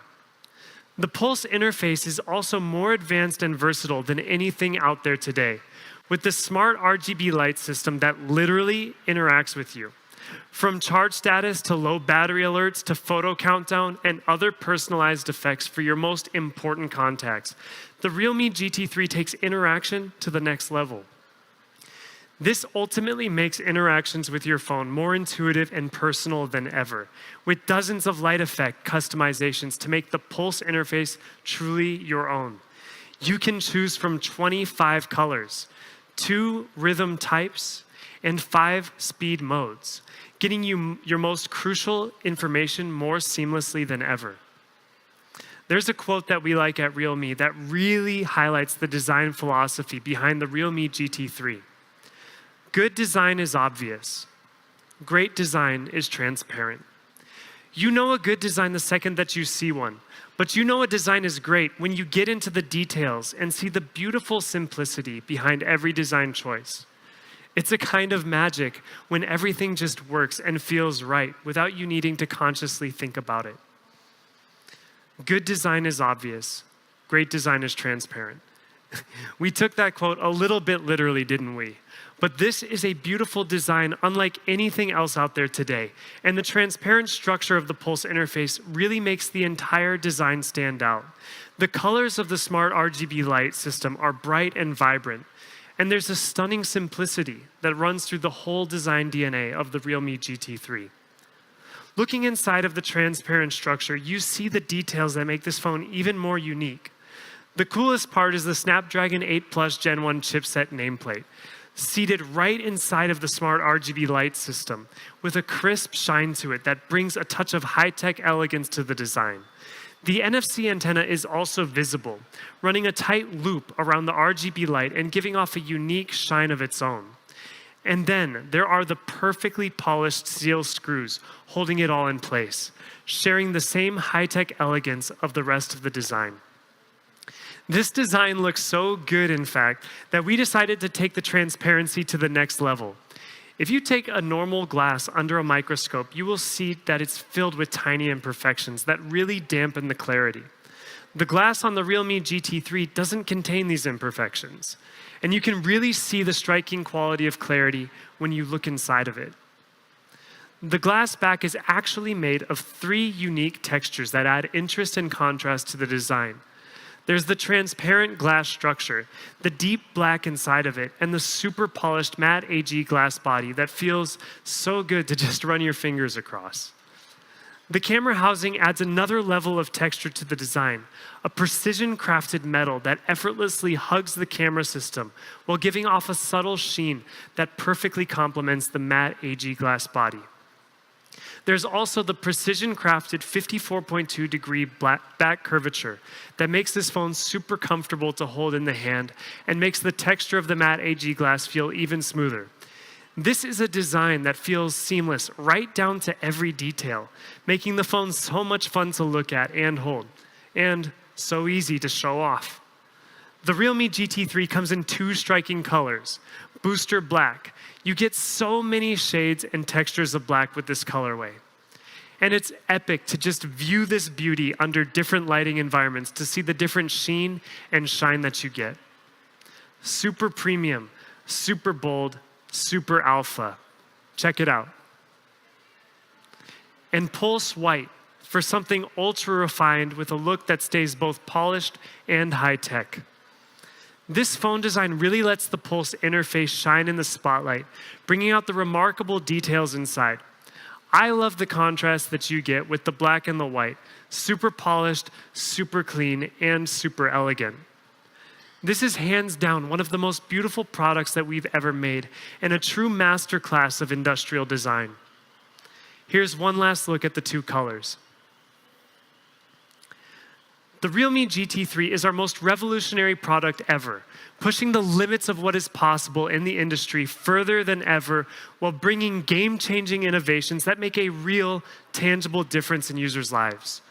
S5: The Pulse interface is also more advanced and versatile than anything out there today, with the smart RGB light system that literally interacts with you. From charge status to low battery alerts to photo countdown and other personalized effects for your most important contacts, the realme GT3 takes interaction to the next level. This ultimately makes interactions with your phone more intuitive and personal than ever, with dozens of light effect customizations to make the Pulse interface truly your own. You can choose from 25 colors, 2 rhythm types, and 5 speed modes, getting you your most crucial information more seamlessly than ever. There's a quote that we like at realme that really highlights the design philosophy behind the realme GT3. Good design is obvious. Great design is transparent. You know a good design the second that you see one, but you know a design is great when you get into the details and see the beautiful simplicity behind every design choice. It's a kind of magic when everything just works and feels right without you needing to consciously think about it. Good design is obvious. Great design is transparent. We took that quote a little bit literally, didn't we? But this is a beautiful design unlike anything else out there today. And the transparent structure of the Pulse interface really makes the entire design stand out. The colors of the smart RGB light system are bright and vibrant. And there's a stunning simplicity that runs through the whole design DNA of the realme GT3. Looking inside of the transparent structure, you see the details that make this phone even more unique. The coolest part is the Snapdragon 8 Plus Gen 1 chipset nameplate, seated right inside of the smart RGB light system with a crisp shine to it that brings a touch of high-tech elegance to the design. The NFC antenna is also visible, running a tight loop around the RGB light and giving off a unique shine of its own. And then there are the perfectly polished steel screws holding it all in place, sharing the same high-tech elegance of the rest of the design. This design looks so good, in fact, that we decided to take the transparency to the next level. If you take a normal glass under a microscope, you will see that it's filled with tiny imperfections that really dampen the clarity. The glass on the realme GT3 doesn't contain these imperfections, and you can really see the striking quality of clarity when you look inside of it. The glass back is actually made of 3 unique textures that add interest and contrast to the design. There's the transparent glass structure, the deep black inside of it, and the super polished matte AG glass body that feels so good to just run your fingers across. The camera housing adds another level of texture to the design, a precision-crafted metal that effortlessly hugs the camera system while giving off a subtle sheen that perfectly complements the matte AG glass body. There's also the precision-crafted 54.2-degree back curvature that makes this phone super comfortable to hold in the hand and makes the texture of the matte AG glass feel even smoother. This is a design that feels seamless right down to every detail, making the phone so much fun to look at and hold, and so easy to show off. The realme GT3 comes in 2 striking colors, Booster Black. You get so many shades and textures of black with this colorway. And it's epic to just view this beauty under different lighting environments to see the different sheen and shine that you get. Super premium, super bold, super alpha. Check it out. And Pulse White for something ultra refined with a look that stays both polished and high tech. This phone design really lets the Pulse interface shine in the spotlight, bringing out the remarkable details inside. I love the contrast that you get with the black and the white, super polished, super clean, and super elegant. This is hands down one of the most beautiful products that we've ever made and a true masterclass of industrial design. Here's one last look at the 2 colors. The realme GT3 is our most revolutionary product ever, pushing the limits of what is possible in the industry further than ever while bringing game-changing innovations that make a real, tangible difference in users' lives.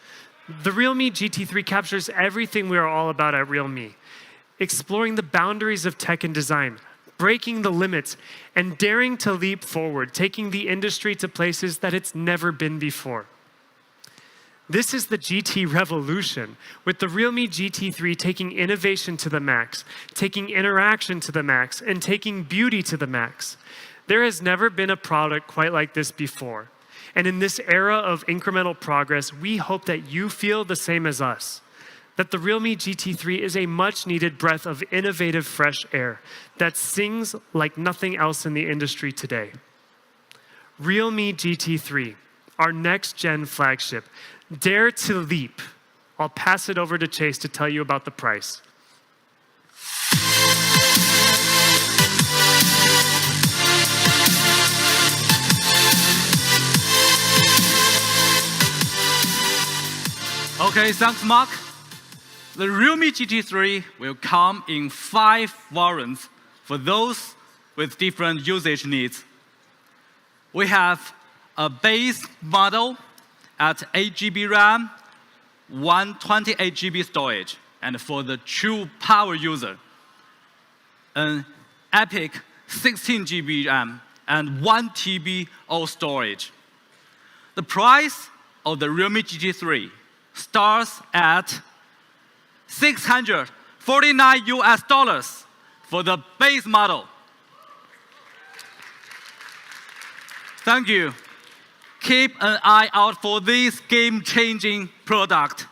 S5: The realme GT3 captures everything we are all about at realme, exploring the boundaries of tech and design, breaking the limits, and daring to leap forward, taking the industry to places that it's never been before. This is the GT revolution, with the realme GT3 taking innovation to the max, taking interaction to the max, and taking beauty to the max. There has never been a product quite like this before. And in this era of incremental progress, we hope that you feel the same as us, that the realme GT3 is a much-needed breath of innovative fresh air that sings like nothing else in the industry today. Realme GT3, our next-gen flagship. Dare to leap. I'll pass it over to Chase to tell you about the price.
S6: Okay, thanks, Mark. The realme GT3 will come in 5 variants for those with different usage needs. We have a base model at 8 GB RAM, 128 GB storage, and for the true power user, an epic 16 GB RAM and 1 TB of storage. The price of the realme GT3 starts at $649 US for the base model. Thank you. Keep an eye out for this game-changing product.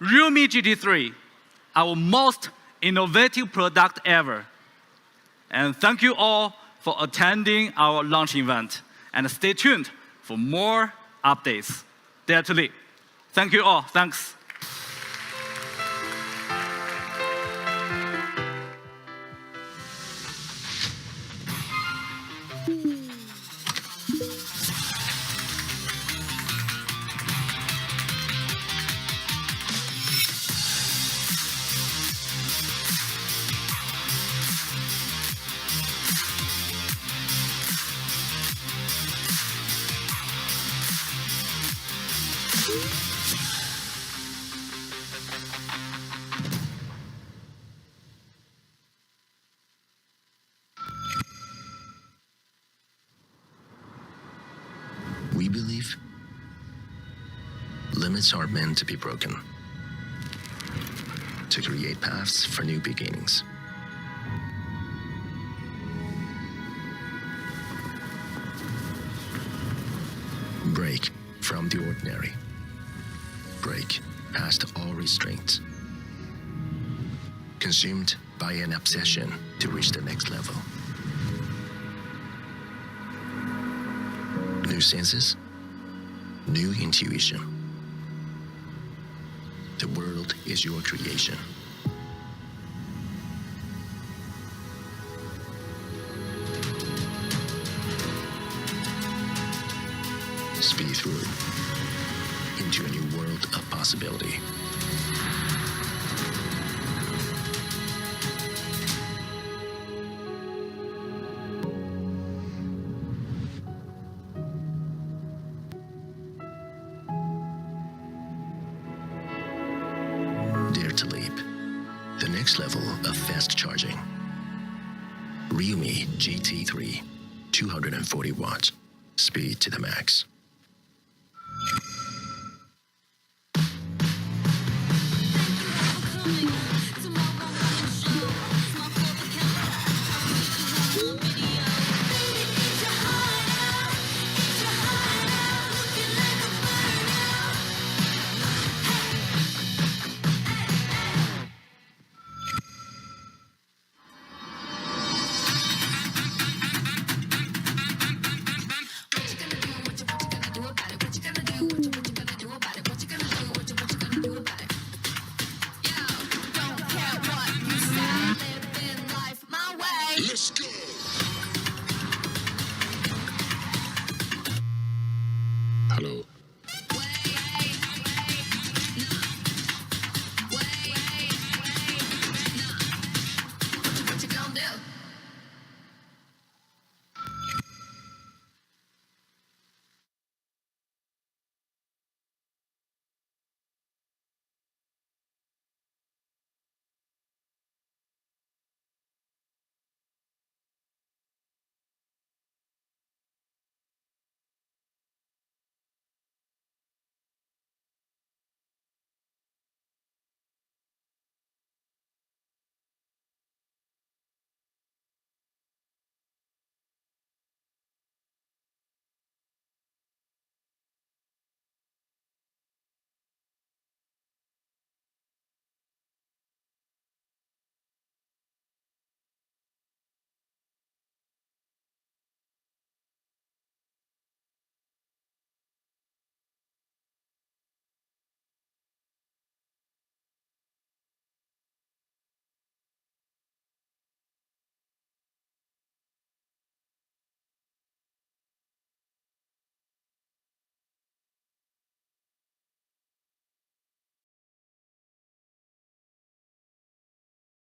S6: Realme GT3, our most innovative product ever. And thank you all for attending our launch event. And stay tuned for more updates. Dare to leap. Thank you all. Thanks.
S1: We believe limits are meant to be broken, to create paths for new beginnings. Break from the ordinary. Break past all restraints. Consumed by an obsession to reach the next level. New senses, new intuition. The world is your creation. Speed through into a new world of possibility. Dare to leap. The next level of fast charging. realme GT3, 240 watts. Speed to the max.